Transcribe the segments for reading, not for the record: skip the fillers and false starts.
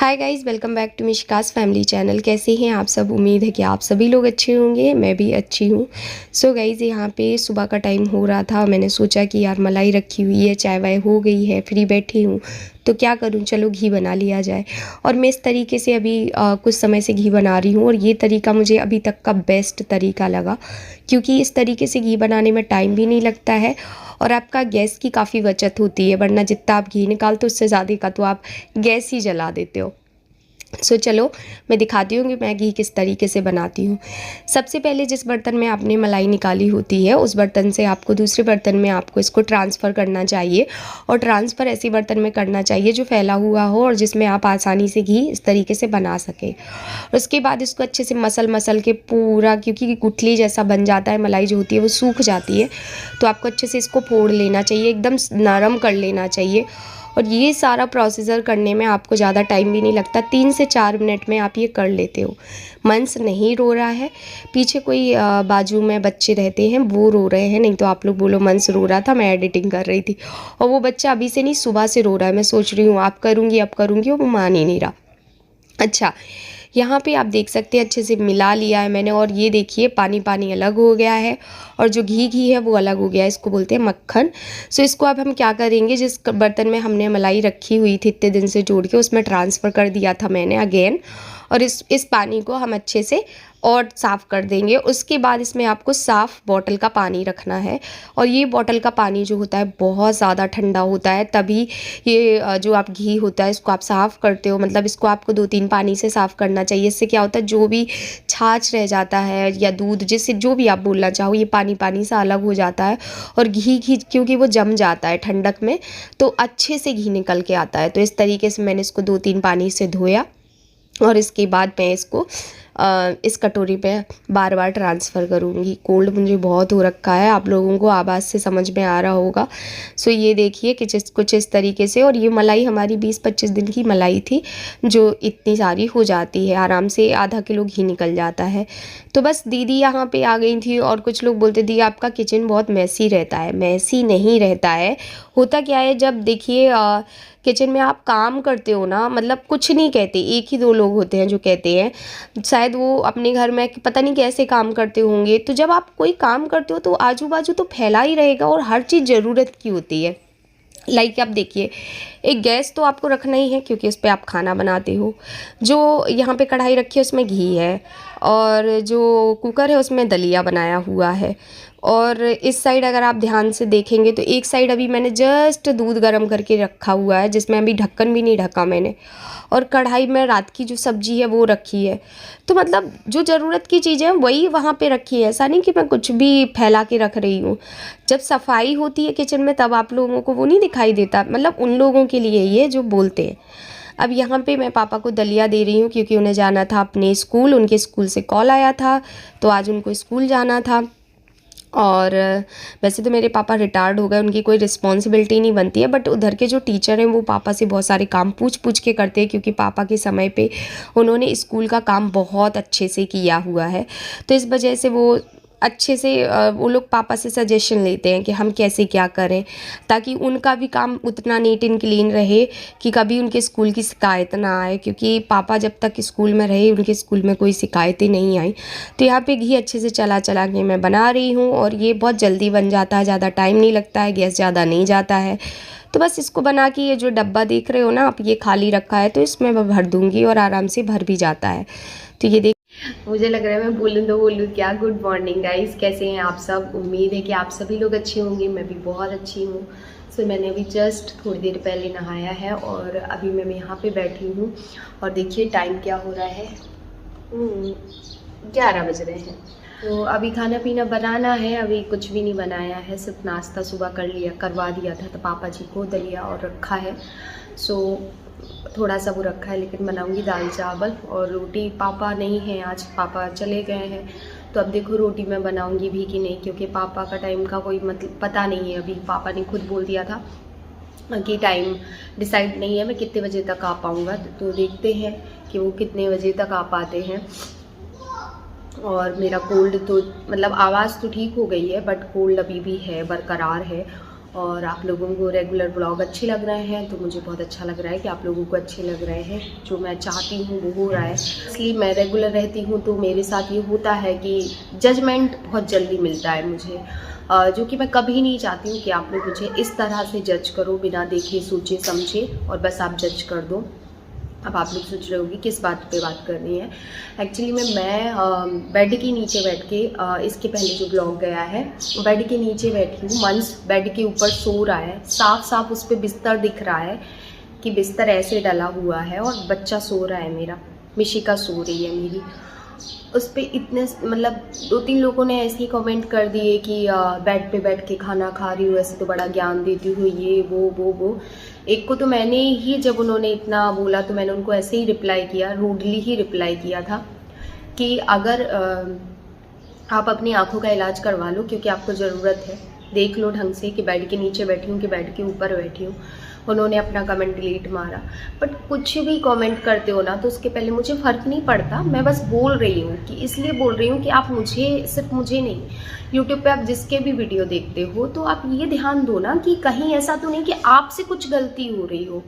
Hi guys, welcome back to Mishka's family channel. कैसे हैं आप सब? उम्मीद है कि आप सभी लोग अच्छे होंगे। मैं भी अच्छी हूँ। सो गाइस, यहाँ पे सुबह का टाइम हो रहा था। मैंने सोचा कि यार मलाई रखी हुई है, चाय वाय हो गई है, फ्री बैठी हूँ तो क्या करूँ, चलो घी बना लिया जाए। और मैं इस तरीके से अभी कुछ समय से घी बना रही हूँ और ये तरीका मुझे अभी तक का बेस्ट तरीका लगा, क्योंकि इस तरीके से घी बनाने में टाइम भी नहीं लगता है और आपका गैस की काफ़ी बचत होती है। वरना जितना आप घी निकालते हो उससे ज़्यादा का तो आप गैस ही जला देते हो। चलो मैं दिखाती हूँ कि मैं घी किस तरीके से बनाती हूँ। सबसे पहले जिस बर्तन में आपने मलाई निकाली होती है उस बर्तन से आपको दूसरे बर्तन में आपको इसको ट्रांसफ़र करना चाहिए। और ट्रांसफ़र ऐसे बर्तन में करना चाहिए जो फैला हुआ हो और जिसमें आप आसानी से घी इस तरीके से बना सकें। उसके बाद इसको अच्छे से मसल के पूरा, क्योंकि गुठली जैसा बन जाता है, मलाई जो होती है वो सूख जाती है, तो आपको अच्छे से इसको फोड़ लेना चाहिए, एकदम नरम कर लेना चाहिए। और ये सारा प्रोसीजर करने में आपको ज़्यादा टाइम भी नहीं लगता, 3 से 4 मिनट में आप ये कर लेते हो। मंस नहीं रो रहा है, पीछे कोई बाजू में बच्चे रहते हैं वो रो रहे हैं, नहीं तो आप लोग बोलो मंस रो रहा था, मैं एडिटिंग कर रही थी। और वो बच्चा अभी से नहीं, सुबह से रो रहा है। मैं सोच रही हूँ आप करूँगी अब करूँगी, वो मान ही नहीं रहा। अच्छा, यहाँ पे आप देख सकते हैं अच्छे से मिला लिया है मैंने। और ये देखिए पानी पानी अलग हो गया है और जो घी है वो अलग हो गया है, इसको बोलते हैं मक्खन। सो इसको अब हम क्या करेंगे, जिस बर्तन में हमने मलाई रखी हुई थी इतने दिन से जोड़ के, उसमें ट्रांसफ़र कर दिया था मैंने अगेन। और इस पानी को हम अच्छे से और साफ़ कर देंगे। उसके बाद इसमें आपको साफ़ बॉटल का पानी रखना है। और ये बॉटल का पानी जो होता है बहुत ज़्यादा ठंडा होता है, तभी ये जो आप घी होता है इसको आप साफ़ करते हो, मतलब इसको आपको 2-3 पानी से साफ़ करना चाहिए। इससे क्या होता है, जो भी छाछ रह जाता है या दूध, जिससे जो भी आप बोलना चाहो, ये पानी पानी सा अलग हो जाता है। और घी क्योंकि वो जम जाता है ठंडक में, तो अच्छे से घी निकल के आता है। तो इस तरीके से मैंने इसको 2-3 पानी से धोया और इसके बाद मैं इसको इस कटोरी पे बार बार ट्रांसफ़र करूँगी। कोल्ड मुझे बहुत हो रखा है, आप लोगों को आवाज़ से समझ में आ रहा होगा। सो ये देखिए कि कुछ इस तरीके से। और ये मलाई हमारी 20-25 दिन की मलाई थी, जो इतनी सारी हो जाती है, आराम से आधा किलो घी निकल जाता है। तो बस दीदी यहाँ पे आ गई थी और कुछ लोग बोलते दी आपका किचन बहुत मैसी रहता है। मैसी नहीं रहता है। होता क्या है, जब देखिए किचन में आप काम करते हो ना, मतलब कुछ नहीं कहते, 1 ही 2 लोग होते हैं जो कहते हैं, शायद वो अपने घर में पता नहीं कैसे काम करते होंगे। तो जब आप कोई काम करते हो तो आजू बाजू तो फैला ही रहेगा और हर चीज़ ज़रूरत की होती है। लाइक आप देखिए, एक गैस तो आपको रखना ही है क्योंकि उस पर आप खाना बनाते हो। जो यहाँ पे कढ़ाई रखी है उसमें घी है, और जो कुकर है उसमें दलिया बनाया हुआ है। और इस साइड अगर आप ध्यान से देखेंगे तो एक साइड अभी मैंने जस्ट दूध गर्म करके रखा हुआ है, जिसमें अभी ढक्कन भी नहीं ढका मैंने। और कढ़ाई में रात की जो सब्जी है वो रखी है। तो मतलब जो ज़रूरत की चीज़ें हैं वही वहाँ पे रखी है, ऐसा नहीं कि मैं कुछ भी फैला के रख रही हूँ। जब सफाई होती है किचन में तब आप लोगों को वो नहीं दिखाई देता, मतलब उन लोगों के लिए ये जो बोलते हैं। अब यहाँ पे मैं पापा को दलिया दे रही हूँ क्योंकि उन्हें जाना था अपने स्कूल, उनके स्कूल से कॉल आया था तो आज उनको स्कूल जाना था। और वैसे तो मेरे पापा रिटायर्ड हो गए, उनकी कोई रिस्पॉन्सिबिलिटी नहीं बनती है, बट उधर के जो टीचर हैं वो पापा से बहुत सारे काम पूछ के करते हैं, क्योंकि पापा के समय पे उन्होंने स्कूल का काम बहुत अच्छे से किया हुआ है। तो इस वजह से वो अच्छे से वो लोग पापा से सजेशन लेते हैं कि हम कैसे क्या करें, ताकि उनका भी काम उतना नीट एंड क्लीन रहे कि कभी उनके स्कूल की शिकायत ना आए। क्योंकि पापा जब तक स्कूल में रहे उनके स्कूल में कोई शिकायतें नहीं आई। तो यहाँ पे घी अच्छे से चला के मैं बना रही हूँ और ये बहुत जल्दी बन जाता है, ज़्यादा टाइम नहीं लगता है, गैस ज़्यादा नहीं जाता है। तो बस इसको बना के, ये जो डब्बा देख रहे हो ना आप, ये खाली रखा है तो इसमें मैं भर दूँगी और आराम से भर भी जाता है। तो ये देख, मुझे लग रहा है मैं बोलूँ तो बोलूँ क्या। गुड मॉर्निंग गाइस, कैसे हैं आप सब? उम्मीद है कि आप सभी लोग अच्छे होंगे, मैं भी बहुत अच्छी हूँ। सो मैंने अभी जस्ट थोड़ी देर पहले नहाया है और अभी मैं यहाँ पे बैठी हूँ। और देखिए टाइम क्या हो रहा है, 11 बज रहे हैं। तो अभी खाना पीना बनाना है, अभी कुछ भी नहीं बनाया है, सिर्फ नाश्ता सुबह करवा दिया था तो पापा जी को दलिया और रखा है। सो थोड़ा सा वो रखा है, लेकिन बनाऊंगी दाल चावल और रोटी। पापा नहीं है आज, पापा चले गए हैं, तो अब देखो रोटी मैं बनाऊंगी भी कि नहीं, क्योंकि पापा का टाइम का कोई मतलब पता नहीं है। अभी पापा ने खुद बोल दिया था कि टाइम डिसाइड नहीं है मैं कितने बजे तक आ पाऊँगा, तो देखते हैं कि वो कितने बजे तक आ पाते हैं। और मेरा कोल्ड तो मतलब आवाज़ तो ठीक हो गई है, बट कोल्ड अभी भी है, बरकरार है। और आप लोगों को रेगुलर ब्लॉग अच्छे लग रहे हैं तो मुझे बहुत अच्छा लग रहा है कि आप लोगों को अच्छे लग रहे हैं। जो मैं चाहती हूँ वो हो रहा है। इसलिए मैं रेगुलर रहती हूँ तो मेरे साथ ये होता है कि जजमेंट बहुत जल्दी मिलता है मुझे, जो कि मैं कभी नहीं चाहती हूँ कि आप लोग मुझे इस तरह से जज करो बिना देखे सोचे समझे और बस आप जज कर दो। अब आप लोग सोच रहे होंगे किस बात पे बात करनी है। एक्चुअली मैं बेड के नीचे बैठ के इसके पहले जो ब्लॉग गया है बेड के नीचे बैठी हूँ। मंस बेड के ऊपर सो रहा है, साफ साफ उस पर बिस्तर दिख रहा है कि बिस्तर ऐसे डला हुआ है और बच्चा सो रहा है मेरा, मिशिका सो रही है मेरी। उस पर इतने मतलब 2-3 लोगों ने ऐसे ही कमेंट कर दिए कि बेड पे बैठ के खाना खा रही हो, ऐसे तो बड़ा ज्ञान देती हो, ये वो। एक को तो मैंने ही जब उन्होंने इतना बोला तो मैंने उनको ऐसे ही रिप्लाई किया, रूडली ही रिप्लाई किया था कि अगर आप अपनी आँखों का इलाज करवा लो क्योंकि आपको ज़रूरत है, देख लो ढंग से कि बेड के नीचे बैठी हूँ कि बेड के ऊपर बैठी हूँ। उन्होंने अपना कमेंट डिलीट मारा। बट कुछ भी कमेंट करते हो ना तो उसके पहले मुझे फ़र्क नहीं पड़ता, मैं बस बोल रही हूँ कि इसलिए बोल रही हूँ कि आप मुझे, सिर्फ मुझे नहीं, यूट्यूब पे आप जिसके भी वीडियो देखते हो तो आप ये ध्यान दो ना कि कहीं ऐसा तो नहीं कि आपसे कुछ गलती हो रही हो।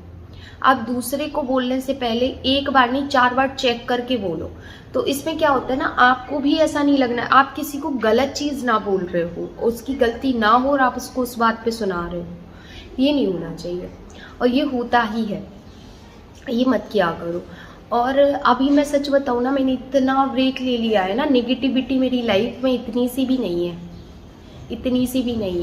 आप दूसरे को बोलने से पहले एक बार नहीं 4 बार चेक करके बोलो। तो इसमें क्या होता है ना, आपको भी ऐसा नहीं लगना आप किसी को गलत चीज़ ना बोल रहे हो, उसकी गलती ना हो और आप उसको उस बात पे सुना रहे हो, ये नहीं होना चाहिए और ये होता ही है, ये मत किया करो। और अभी मैं सच बताऊँ ना, मैंने इतना ब्रेक ले लिया है ना, नेगेटिविटी मेरी लाइफ में इतनी सी भी नहीं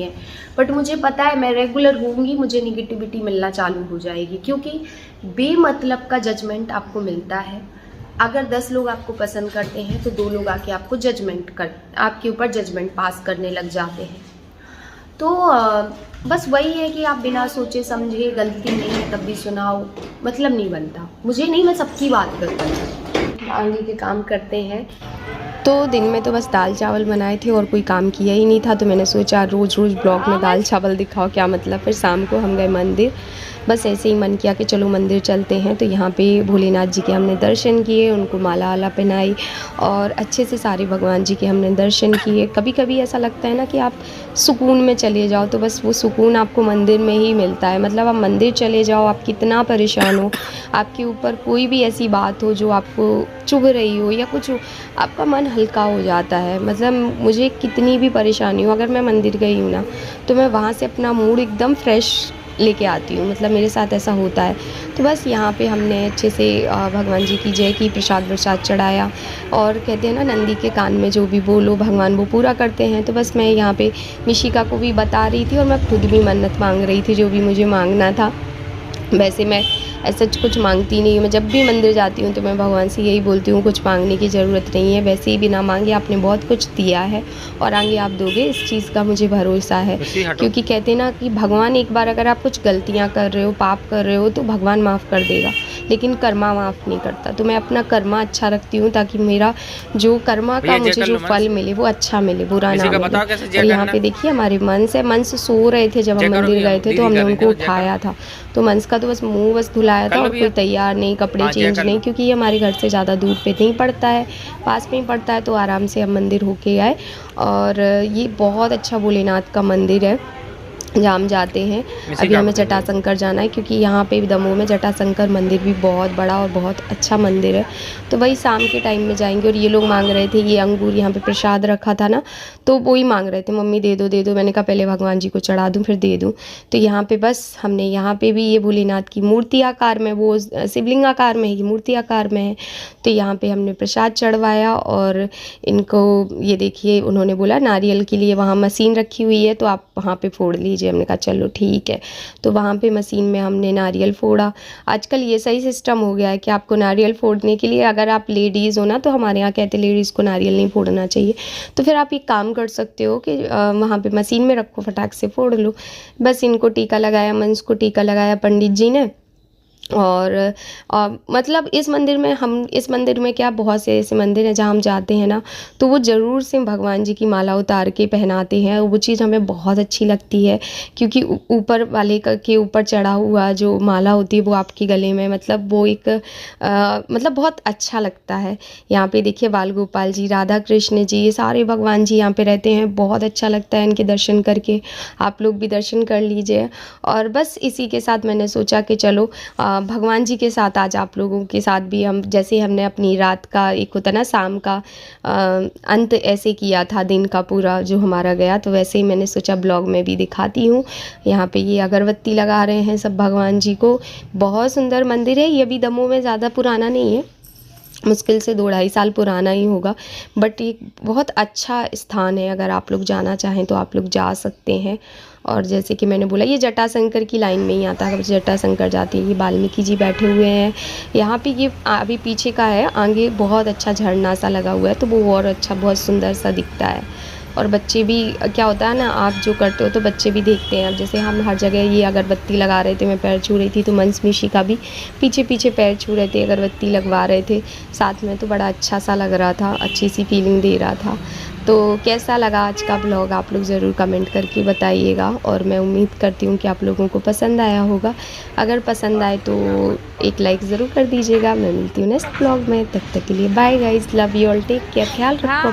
है। बट मुझे पता है मैं रेगुलर होंगी मुझे नेगेटिविटी मिलना चालू हो जाएगी, क्योंकि बेमतलब का जजमेंट आपको मिलता है। अगर 10 लोग आपको पसंद करते हैं तो 2 लोग आके आपको आपके ऊपर जजमेंट पास करने लग जाते हैं। तो बस वही है कि आप बिना सोचे समझे, गलती नहीं है तब भी सुनाओ, मतलब नहीं बनता। मुझे नहीं, मैं सबकी बात करता हूँ। आगे के काम करते हैं। तो दिन में तो बस दाल चावल बनाए थे और कोई काम किया ही नहीं था, तो मैंने सोचा रोज़ ब्लॉग में दाल चावल दिखाओ, क्या मतलब। फिर शाम को हम गए मंदिर, बस ऐसे ही मन किया कि चलो मंदिर चलते हैं। तो यहाँ पे भोलेनाथ जी के हमने दर्शन किए, उनको माला वाला पहनाई और अच्छे से सारे भगवान जी के हमने दर्शन किए। कभी कभी ऐसा लगता है ना कि आप सुकून में चले जाओ, तो बस वो सुकून आपको मंदिर में ही मिलता है। मतलब आप मंदिर चले जाओ, आप कितना परेशान हो, आपके ऊपर कोई भी ऐसी बात हो जो आपको चुभ रही हो या कुछ हो, आपका मन हल्का हो जाता है। मतलब मुझे कितनी भी परेशानी हो, अगर मैं मंदिर गई हूँ ना तो मैं वहाँ से अपना मूड एकदम फ्रेश लेके आती हूँ, मतलब मेरे साथ ऐसा होता है। तो बस यहाँ पे हमने अच्छे से भगवान जी की जय की, प्रसाद चढ़ाया। और कहते हैं ना, नंदी के कान में जो भी बोलो भगवान वो पूरा करते हैं। तो बस मैं यहाँ पे मिशिका को भी बता रही थी और मैं खुद भी मन्नत मांग रही थी जो भी मुझे मांगना था। वैसे मैं ऐसा कुछ मांगती नहीं हूँ, मैं जब भी मंदिर जाती हूँ तो मैं भगवान से यही बोलती हूँ कुछ मांगने की ज़रूरत नहीं है, वैसे ही बिना मांगे आपने बहुत कुछ दिया है और आगे आप दोगे, इस चीज़ का मुझे भरोसा है। क्योंकि कहते हैं ना कि भगवान एक बार अगर आप कुछ गलतियाँ कर रहे हो, पाप कर रहे हो तो भगवान माफ़ कर देगा, लेकिन कर्मा माफ़ नहीं करता। तो मैं अपना कर्मा अच्छा रखती हूँ ताकि मेरा जो कर्मा का मुझे जो फल मिले वो अच्छा मिले, बुरा ना मिले। और यहाँ पे देखिए हमारे मंस सो रहे थे जब हम मंदिर गए थे, तो हमने उनको उठाया था। तो मंस का तो बस मुंह बस धुलाया था और कोई तैयार नहीं, कपड़े चेंज नहीं, क्योंकि ये हमारे घर से ज़्यादा दूर पे नहीं पड़ता है, पास में ही पड़ता है। तो आराम से हम मंदिर होके आए और ये बहुत अच्छा भोलेनाथ का मंदिर है जहाँ हम जाते हैं। अभी हमें जटाशंकर जाना है क्योंकि यहाँ पे दमोह में जटाशंकर मंदिर भी बहुत बड़ा और बहुत अच्छा मंदिर है। तो वही शाम के टाइम में जाएंगे। और ये लोग मांग रहे थे, ये अंगूर यहाँ पे प्रसाद रखा था ना, तो वो ही मांग रहे थे मम्मी दे दो। मैंने कहा पहले भगवान जी को चढ़ा दूँ फिर दे दूँ। तो यहाँ पे बस हमने यहाँ पे भी ये भोलेनाथ की मूर्ति आकार में, वो शिवलिंग आकार में है, ये मूर्ति आकार में है। तो यहाँ पे हमने प्रसाद चढ़वाया और इनको ये देखिए उन्होंने बोला नारियल के लिए वहाँ मशीन रखी हुई है तो आप वहाँ पे फोड़ लीजिए। हमने कहा चलो ठीक है। तो वहाँ पे मशीन में हमने नारियल फोड़ा। आजकल ये सही सिस्टम हो गया है कि आपको नारियल फोड़ने के लिए, अगर आप लेडीज़ हो ना, तो हमारे यहाँ कहते हैं लेडीज़ को नारियल नहीं फोड़ना चाहिए, तो फिर आप एक काम कर सकते हो कि वहाँ पे मशीन में रखो, फटाक से फोड़ लो। बस इनको टीका लगाया, मंस को टीका लगाया पंडित जी ने, और मतलब इस मंदिर में क्या बहुत से ऐसे मंदिर हैं जहाँ हम जाते हैं ना, तो वो ज़रूर से भगवान जी की माला उतार के पहनाते हैं। वो चीज़ हमें बहुत अच्छी लगती है, क्योंकि ऊपर वाले के ऊपर चढ़ा हुआ जो माला होती है वो आपके गले में, मतलब वो एक मतलब बहुत अच्छा लगता है। यहाँ पे देखिए बाल गोपाल जी, राधा कृष्ण जी, ये सारे भगवान जी यहाँ पे रहते हैं। बहुत अच्छा लगता है इनके दर्शन करके। आप लोग भी दर्शन कर लीजिए। और बस इसी के साथ मैंने सोचा कि चलो भगवान जी के साथ आज आप लोगों के साथ भी हम, जैसे हमने अपनी रात का एक होता ना शाम का अंत ऐसे किया था दिन का पूरा जो हमारा गया, तो वैसे ही मैंने सोचा ब्लॉग में भी दिखाती हूँ। यहाँ पे ये अगरबत्ती लगा रहे हैं सब भगवान जी को। बहुत सुंदर मंदिर है ये भी, दमोह में ज़्यादा पुराना नहीं है, मुश्किल से 2-2.5 साल पुराना ही होगा, बट ये बहुत अच्छा स्थान है। अगर आप लोग जाना चाहें तो आप लोग जा सकते हैं। और जैसे कि मैंने बोला ये जटाशंकर की लाइन में ही आता है, जटाशंकर जाती है। ये वाल्मीकि जी बैठे हुए हैं यहाँ पे। ये अभी पीछे का है, आगे बहुत अच्छा झरना सा लगा हुआ है, तो वो और अच्छा बहुत सुंदर सा दिखता है। और बच्चे भी, क्या होता है ना, आप जो करते हो तो बच्चे भी देखते हैं। अब जैसे हम हर जगह ये अगरबत्ती लगा रहे थे, मैं पैर छू रही थी, तो मंस मिशी का भी पीछे पीछे पैर छू रहे थे, अगरबत्ती लगवा रहे थे साथ में, तो बड़ा अच्छा सा लग रहा था, अच्छी सी फीलिंग दे रहा था। तो कैसा लगा आज का ब्लॉग आप लोग ज़रूर कमेंट करके बताइएगा, और मैं उम्मीद करती हूँ कि आप लोगों को पसंद आया होगा। अगर पसंद आए तो एक लाइक ज़रूर कर दीजिएगा। मैं मिलती हूँ नेक्स्ट ब्लॉग में, तब तक के लिए bye guys, love you all, take care, ख्याल रखो।